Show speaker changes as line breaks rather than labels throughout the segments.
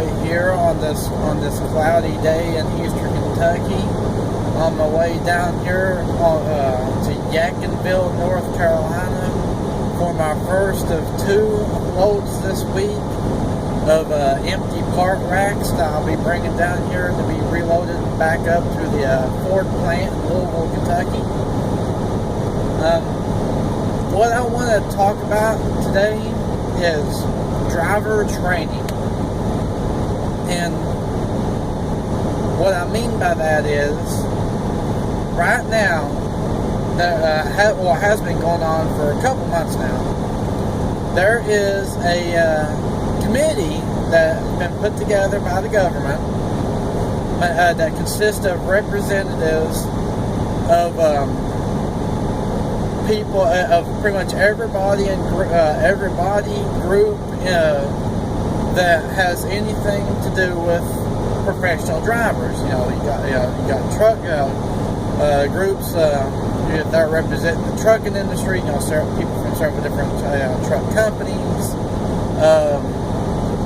right here on this cloudy day in eastern Kentucky. On my way down here to Yadkinville, North Carolina, for my first of 2 loads this week of empty part racks that I'll be bringing down here to be reloaded back up to the Ford plant in Louisville, Kentucky. What I want to talk about today is driver training. And what I mean by that is, right now, has been going on for a couple months now, there is a committee that's been put together by the government that consists of representatives of people, of pretty much everybody group that has anything to do with professional drivers. You got truck groups that represent the trucking industry. People from several different truck companies.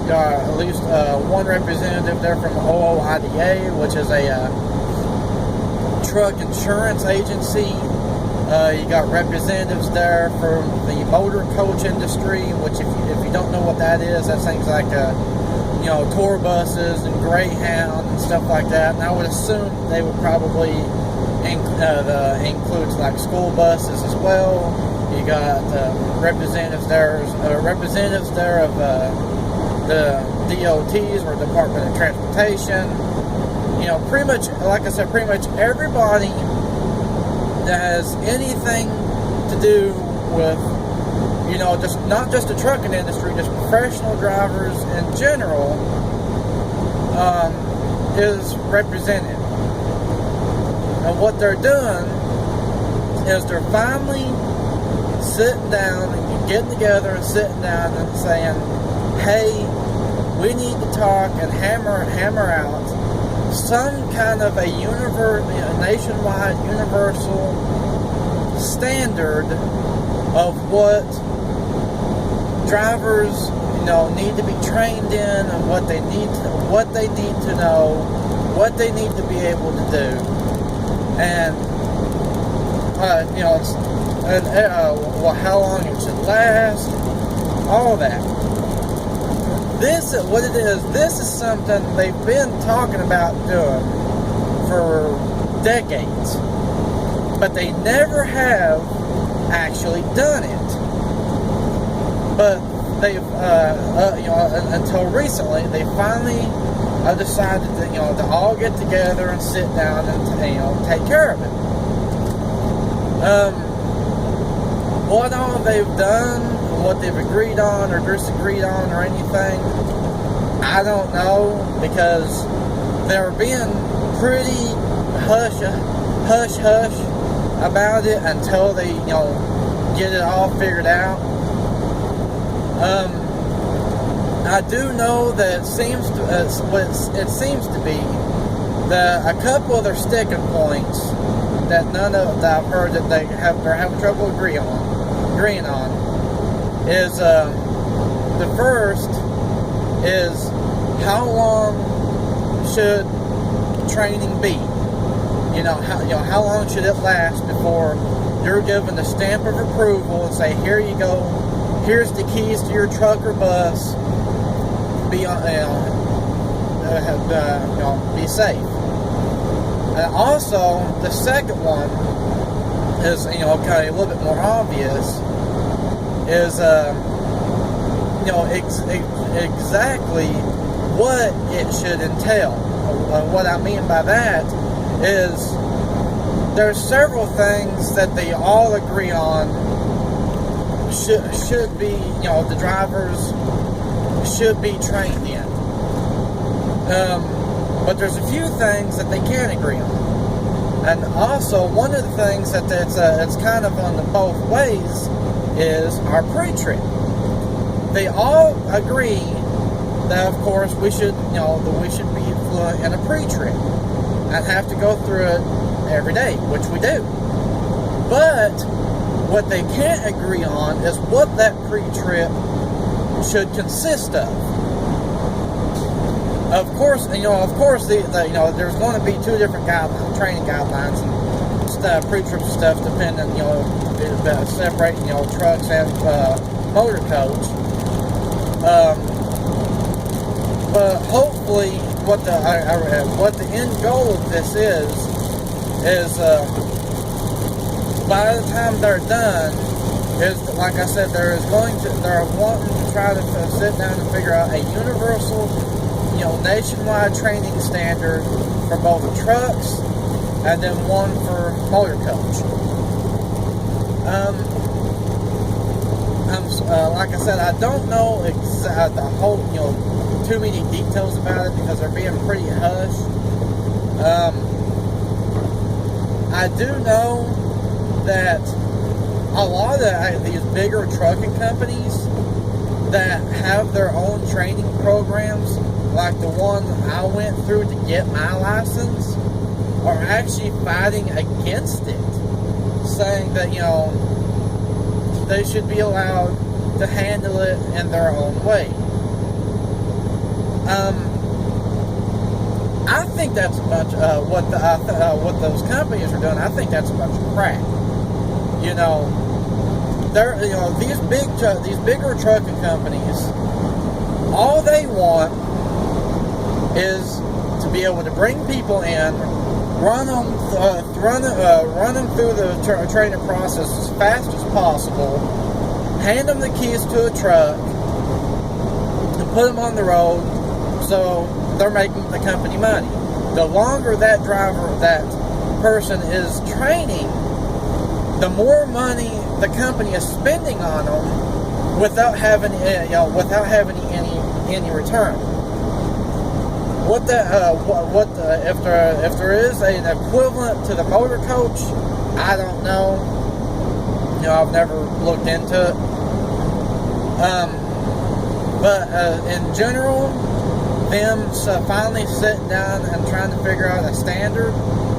At least one representative there from OOIDA, which is a truck insurance agency. You got representatives there from the motor coach industry, which if you don't know what that is, that's things like tour buses and Greyhound and stuff like that. And I would assume they would probably include like school buses as well. You got representatives there of the DOTs, or Department of Transportation. Pretty much, like I said, pretty much everybody that has anything to do with, just not just the trucking industry, just professional drivers in general, is represented. And what they're doing is they're finally sitting down and getting together and sitting down and saying, hey, we need to talk and hammer out some kind of a nationwide universal standard of what drivers need to be trained in, and what they need to know, what they need to be able to do, and how long it should last, all that. This is something they've been talking about doing for decades, but they never have actually done it. But they've, until recently, they finally decided to all get together and sit down and take care of it. What all they've done, what they've agreed on or disagreed on or anything, I don't know, because they're being pretty hush about it until they get it all figured out. I do know that it seems to be that a couple of their sticking points that that I've heard that they're having trouble agreeing on is the first is, how long should training be? How long should it last before you're given the stamp of approval and say, here you go, here's the keys to your truck or bus, be safe. And also, the second one is, a little bit more obvious, is, exactly what it should entail. What I mean by that is, there's several things that they all agree on should be, the drivers should be trained in. But there's a few things that they can't agree on. And also, one of the things that it's kind of on the both ways is our pre-trip. They all agree that, of course, we should be fluent in a pre-trip and have to go through it every day, which we do. But what they can't agree on is what that pre-trip should consist of. Of course, there's going to be two different training guidelines and stuff, pre-trip stuff, depending, separating, trucks and motor coach. But hopefully, what the end goal of this is by the time they're done, is like I said, they're wanting to try to sit down and figure out a universal, nationwide training standard for both the trucks and then one for motor coach. Like I said, I don't know the whole, too many details about it because they're being pretty hush. I do know that a lot of these bigger trucking companies that have their own training programs, like the one I went through to get my license, are actually fighting against it, saying that, they should be allowed to handle it in their own way. I think that's a bunch what those companies are doing. I think that's a bunch of crap. These bigger trucking companies, all they want is to be able to bring people in, run them through the training process as fast as possible, hand them the keys to a truck, and put them on the road, so they're making the company money. The longer that person is training, the more money the company is spending on them without having any return. If there is an equivalent to the motor coach, I don't know. I've never looked into it. But in general, them finally sitting down and trying to figure out a standard,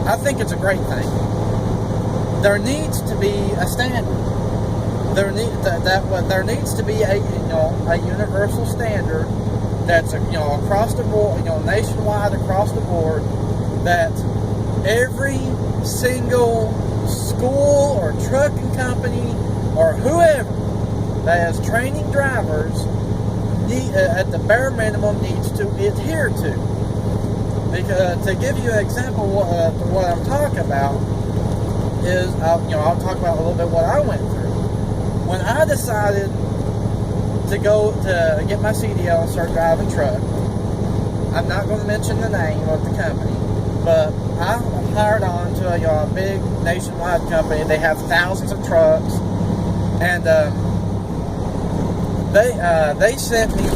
I think it's a great thing. There needs to be a standard. There needs to be a universal standard that's across the board, nationwide across the board, that every single school or trucking company or whoever that is training drivers at the bare minimum needs to adhere to. Because to give you an example of what I'm talking about is, I'll talk about a little bit what I went through. When I decided to go to get my CDL and start driving truck, I'm not going to mention the name of the company, but I hired on to a big nationwide company. They have thousands of trucks, and they sent me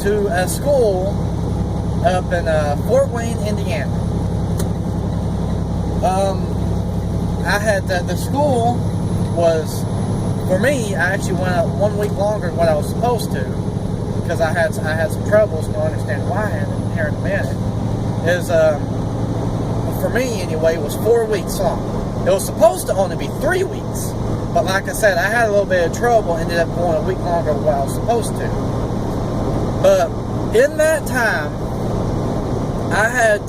to a school up in Fort Wayne, Indiana. I had the school was, for me, I actually went up 1 week longer than what I was supposed to, because I had some troubles, and you'll understand why here in a minute. For me anyway, it was 4 weeks long. It was supposed to only be 3 weeks, but like I said, I had a little bit of trouble, ended up going a week longer than what I was supposed to. But in that time, I had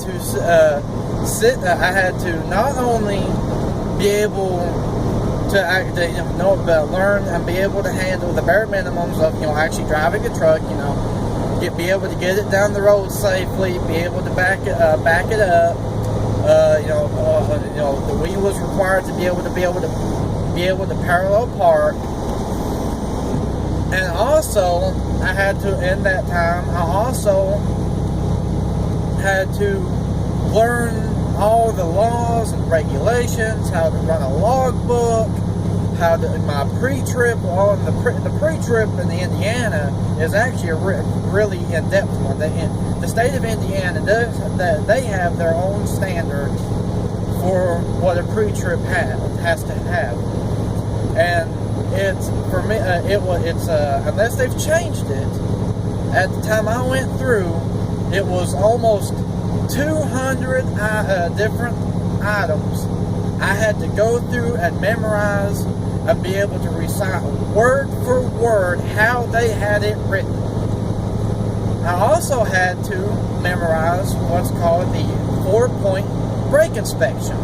to not only be able to learn and be able to handle the bare minimums of actually driving a truck, be able to get it down the road safely, be able to back it up. The wheel was required to be able to parallel park, and also I had to, in that time, I also had to learn all the laws and regulations, how to run a logbook, how to my pre-trip. The pre-trip in the Indiana is actually a really in-depth one. The state of Indiana they have their own standard for what a pre-trip has to have, and it's for me. It's unless they've changed it. At the time I went through, it was almost 200 different items I had to go through and memorize and be able to recite word for word how they had it written. I also had to memorize what's called the 4-point brake inspection.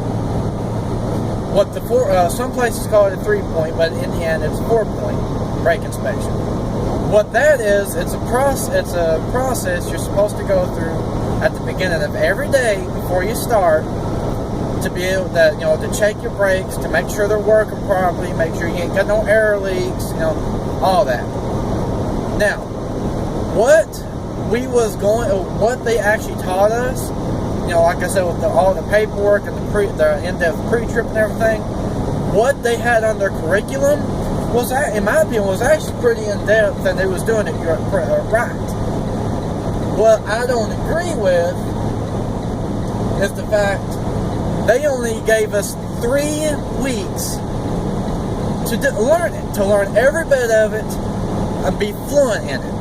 What the some places call it a 3-point, but in the end it's a 4-point brake inspection. What that is, it's a process you're supposed to go through at the beginning of every day before you start, to be able to, to check your brakes, to make sure they're working properly, make sure you ain't got no air leaks, all that. Now, what they actually taught us, like I said, with all the paperwork and the in-depth pre-trip and everything, what they had on their curriculum was, in my opinion, was actually pretty in-depth, and they was doing it right. What I don't agree with is the fact they only gave us 3 weeks to learn it, to learn every bit of it and be fluent in it.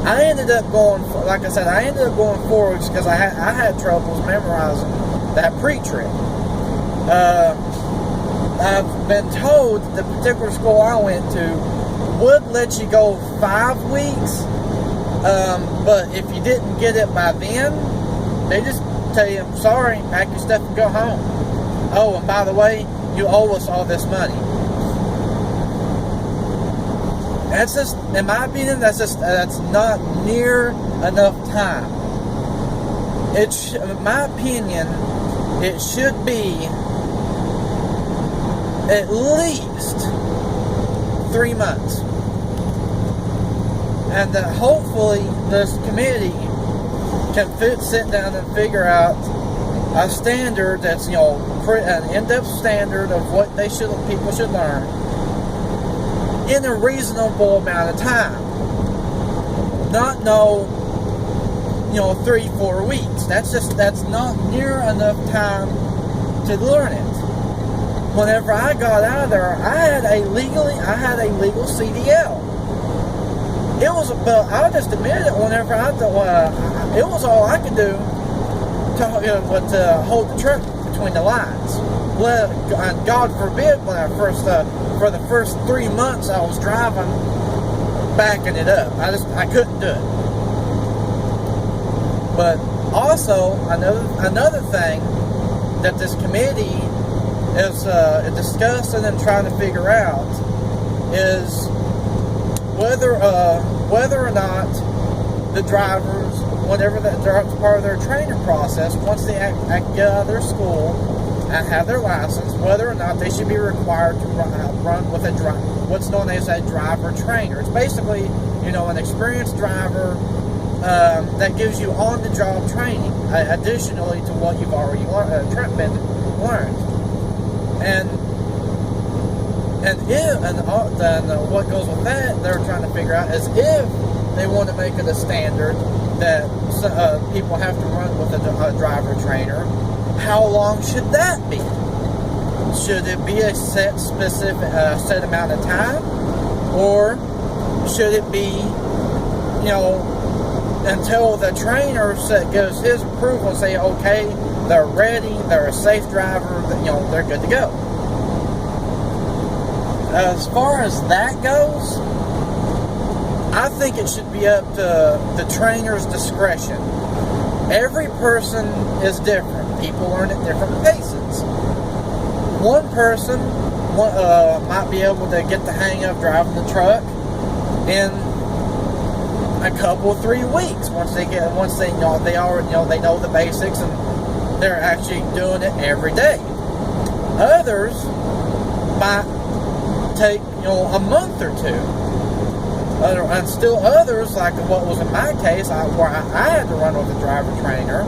I ended up going 4 weeks because I had troubles memorizing that pre-trip. I've been told the particular school I went to would let you go 5 weeks, but if you didn't get it by then, they just tell you, I'm sorry, pack your stuff and go home. Oh, and by the way, you owe us all this money. That's just, in my opinion, that's not near enough time. In my opinion, it should be at least 3 months. And hopefully this committee can sit down and figure out a standard that's, an in-depth standard of what people should learn in a reasonable amount of time. Not 3-4 weeks. That's not near enough time to learn it. Whenever I got out of there, I had a legal CDL. It was, but I'll just admit it. Whenever it was all I could do to hold the truck between the lines. Well, and God forbid, when I for the first 3 months I was driving, backing it up. I couldn't do it. But also another thing that this committee is discussing and trying to figure out is whether or not the drivers, whenever that's part of their training process, once they get out of their school and have their license, whether or not they should be required to run with what's known as a driver trainer. It's basically, an experienced driver that gives you on-the-job training, additionally to what you've already learned. And what goes with that, they're trying to figure out is if they want to make it a standard that people have to run with a driver trainer, how long should that be? Should it be a set amount of time, or should it be, until the trainer gives his approval and say, okay, they're ready, they're a safe driver, they're good to go. As far as that goes, I think it should be up to the trainer's discretion. Every person is different. People learn at different paces. One person might be able to get the hang of driving the truck in a couple, 3 weeks. Once they know the basics and they're actually doing it every day. Others might take a month or two. And still others, like what was in my case, where I had to run with a driver trainer,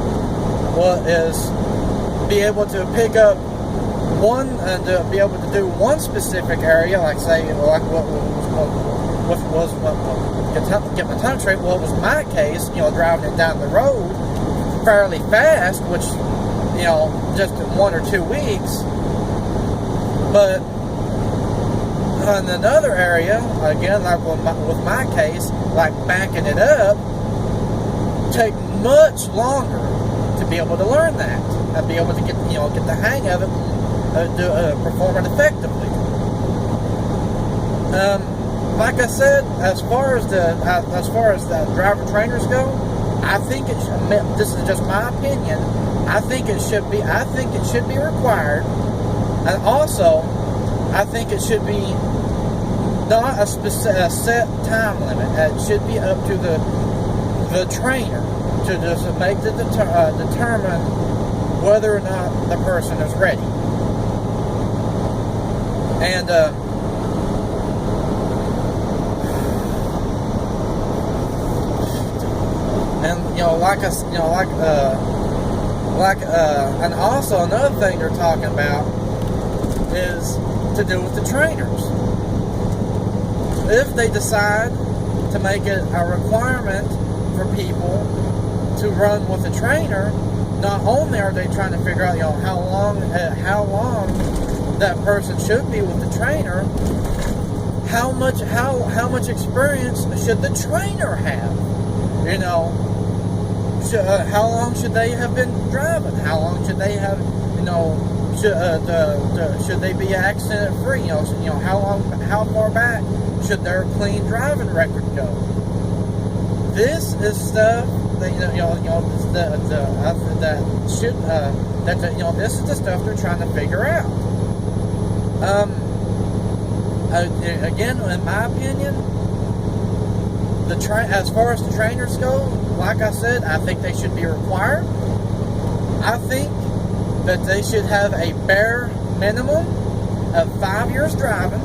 is be able to pick up one and be able to do one specific area, like say, like get my tongue straight. What was my case, driving it down the road fairly fast, which just in 1 or 2 weeks, but in another area, again, like with my case, like backing it up, take much longer to be able to learn that and be able to get the hang of it, and perform it effectively. Like I said, as far as the driver trainers go, I think it should, this is just my opinion, I think it should be required. And also, I think it should be not a set time limit. It should be up to the trainer to just make determine whether or not the person is ready. And and also another thing they're talking about is to do with the trainers. If they decide to make it a requirement for people to run with a trainer, not only are they trying to figure out, how long that person should be with the trainer, how much experience should the trainer have? How long should they have been driving? How long should they have, should they be accident free? How far back should their clean driving record go? This is stuff that this is the stuff they're trying to figure out. Again, in my opinion, as far as the trainers go, like I said, I think they should be required. I think that they should have a bare minimum of 5 years driving,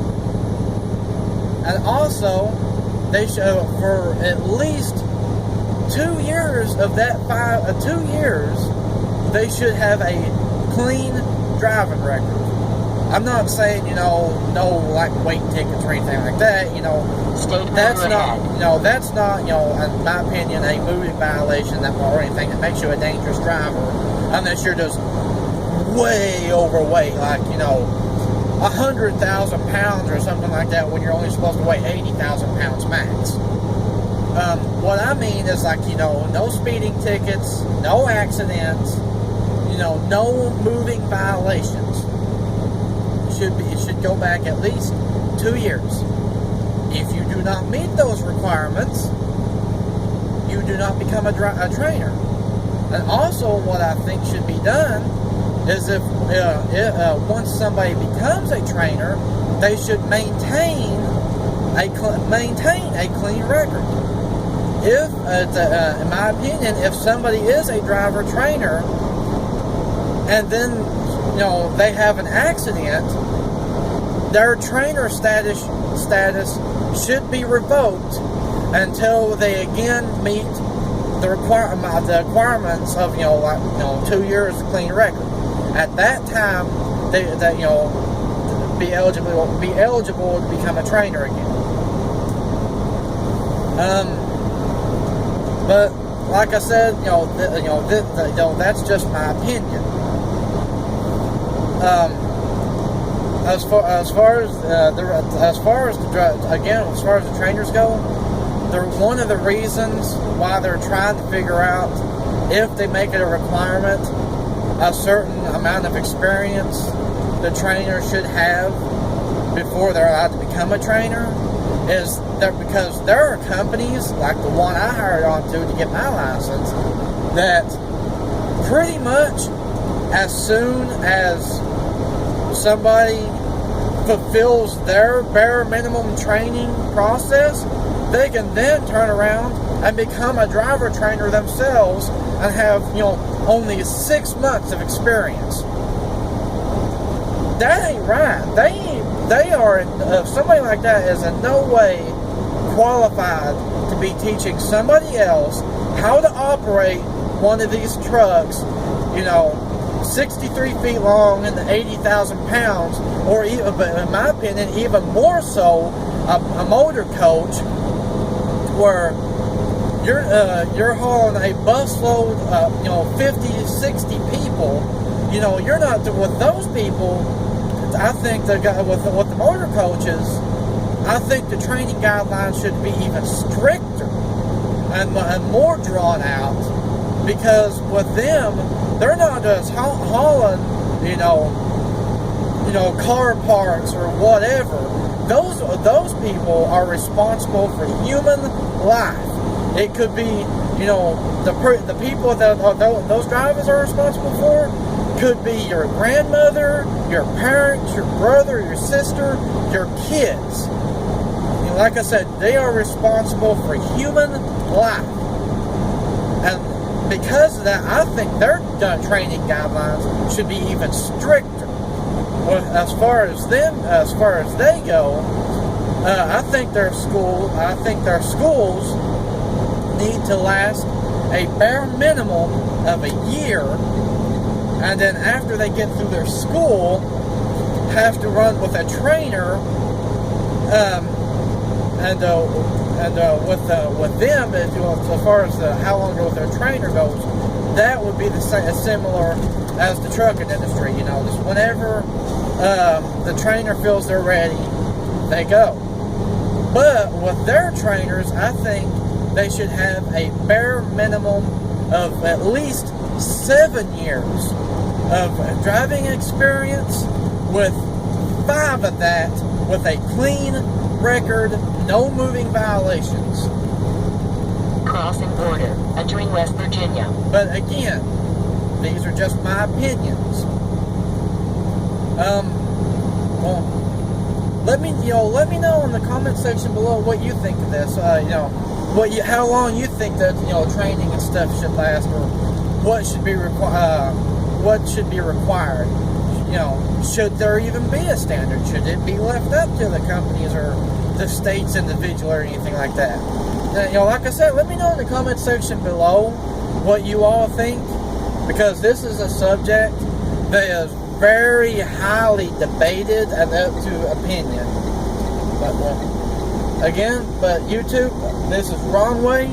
and also they should, for at least 2 years of that 2 years, they should have a clean driving record. I'm not saying, no like weight tickets or anything like that, that's not, in my opinion, a moving violation or anything that makes you a dangerous driver, unless you're just way overweight, like, 100,000 pounds or something like that, when you're only supposed to weigh 80,000 pounds max. What I mean is, like, no speeding tickets, no accidents, no moving violations. It should go back at least 2 years. If you do not meet those requirements, you do not become a trainer. And also, what I think should be done is if once somebody becomes a trainer, they should maintain a clean record. If, in my opinion, if somebody is a driver trainer and then they have an accident, their trainer status should be revoked until they again meet the requirements of 2 years clean record. At that time, they be eligible to become a trainer again. But like I said, that's just my opinion. As far as the trainers go, they're one of the reasons why they're trying to figure out if they make it a requirement, a certain amount of experience the trainer should have before they're allowed to become a trainer, is that because there are companies like the one I hired on to get my license that pretty much as soon as somebody fulfills their bare minimum training process, they can then turn around and become a driver trainer themselves and have, only 6 months of experience. That ain't right. They are, somebody like that is in no way qualified to be teaching somebody else how to operate one of these trucks, 63 feet long and 80,000 pounds, or even, but in my opinion, even more so, a motor coach where you're hauling a busload of 50, 60 people. You're not with those people. I think with the motor coaches, I think the training guidelines should be even stricter and more drawn out, because with them, they're not just hauling, car parts or whatever. Those people are responsible for human life. It could be you know, the people that those drivers are responsible for could be your grandmother, your parents, your brother, your sister, your kids. You know, like I said, they are responsible for human life. And because of that, I think their training guidelines should be even stricter. As far as they go, I think their schools need to last a bare minimum of a year, and then after they get through their school, have to run with a trainer, with them, as far as how long with their trainer goes, that would be similar as the trucking industry. You know, just whenever the trainer feels they're ready, they go. But with their trainers, I think they should have a bare minimum of at least 7 years of driving experience, with 5 of that with a clean record, no moving violations.
Crossing border, entering West Virginia.
But again, these are just my opinions. Well, let me know in the comment section below what you think of this. How long you think that training and stuff should last, or what should be required. Should there even be a standard? Should it be left up to the companies or the states individual or anything like that? Like I said, let me know in the comment section below what you all think, because this is a subject that is very highly debated and up to opinion. But YouTube, this is Ron Way,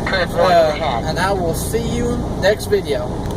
Turn 40 ahead.
and I will see you next video.